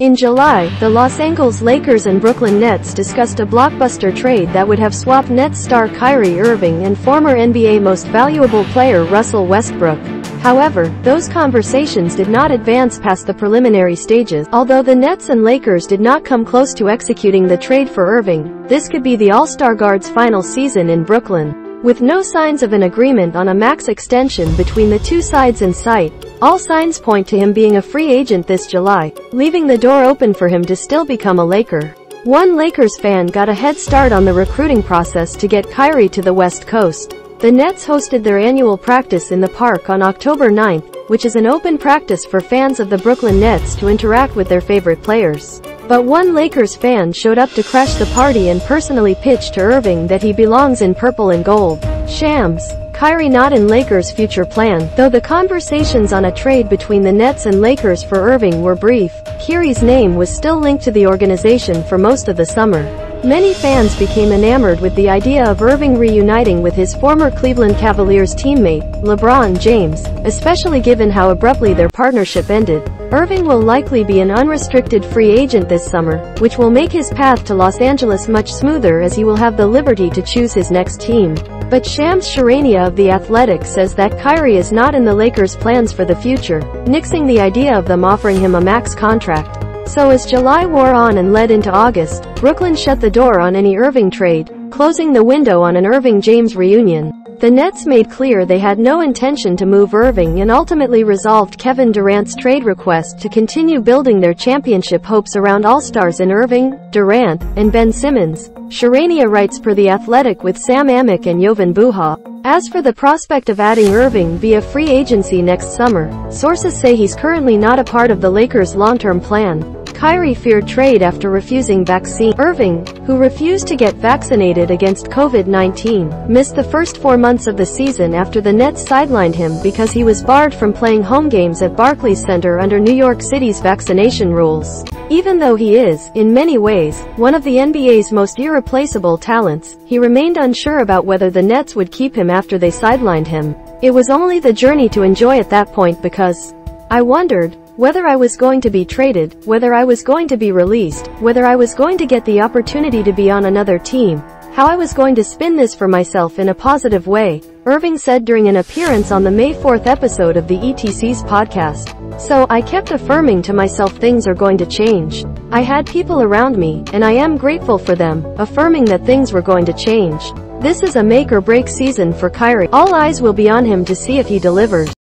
In July, the Los Angeles Lakers and Brooklyn Nets discussed a blockbuster trade that would have swapped Nets star Kyrie Irving and former NBA Most Valuable Player Russell Westbrook. However, those conversations did not advance past the preliminary stages. Although the Nets and Lakers did not come close to executing the trade for Irving, this could be the All-Star guard's final season in Brooklyn. With no signs of an agreement on a max extension between the two sides in sight, all signs point to him being a free agent this July, leaving the door open for him to still become a Laker. One Lakers fan got a head start on the recruiting process to get Kyrie to the West Coast. The Nets hosted their annual practice in the park on October 9th, which is an open practice for fans of the Brooklyn Nets to interact with their favorite players. But one Lakers fan showed up to crash the party and personally pitched to Irving that he belongs in purple and gold. Shams Kyrie Not in Lakers' future plan. Though the conversations on a trade between the Nets and Lakers for Irving were brief, Kyrie's name was still linked to the organization for most of the summer. Many fans became enamored with the idea of Irving reuniting with his former Cleveland Cavaliers teammate, LeBron James, especially given how abruptly their partnership ended. Irving will likely be an unrestricted free agent this summer, which will make his path to Los Angeles much smoother as he will have the liberty to choose his next team. But Shams Charania of The Athletic says that Kyrie is not in the Lakers' plans for the future, nixing the idea of them offering him a max contract. So as July wore on and led into August, Brooklyn shut the door on any Irving trade, closing the window on an Irving-James reunion. The Nets made clear they had no intention to move Irving and ultimately resolved Kevin Durant's trade request to continue building their championship hopes around all-stars in Irving, Durant, and Ben Simmons. Charania writes per The Athletic with Sam Amick and Jovan Buha. As for the prospect of adding Irving via free agency next summer, sources say he's currently not a part of the Lakers' long-term plan. Kyrie feared trade after refusing vaccine. Irving, who refused to get vaccinated against COVID-19, missed the first 4 months of the season after the Nets sidelined him because he was barred from playing home games at Barclays Center under New York City's vaccination rules. Even though he is, in many ways, one of the NBA's most irreplaceable talents, he remained unsure about whether the Nets would keep him after they sidelined him. It was only the journey to enjoy at that point because I wondered whether I was going to be traded, whether I was going to be released, whether I was going to get the opportunity to be on another team, how I was going to spin this for myself in a positive way, Irving said during an appearance on the May 4th episode of the ETC's podcast. So, I kept affirming to myself things are going to change. I had people around me, and I am grateful for them, affirming that things were going to change. This is a make or break season for Kyrie. All eyes will be on him to see if he delivers.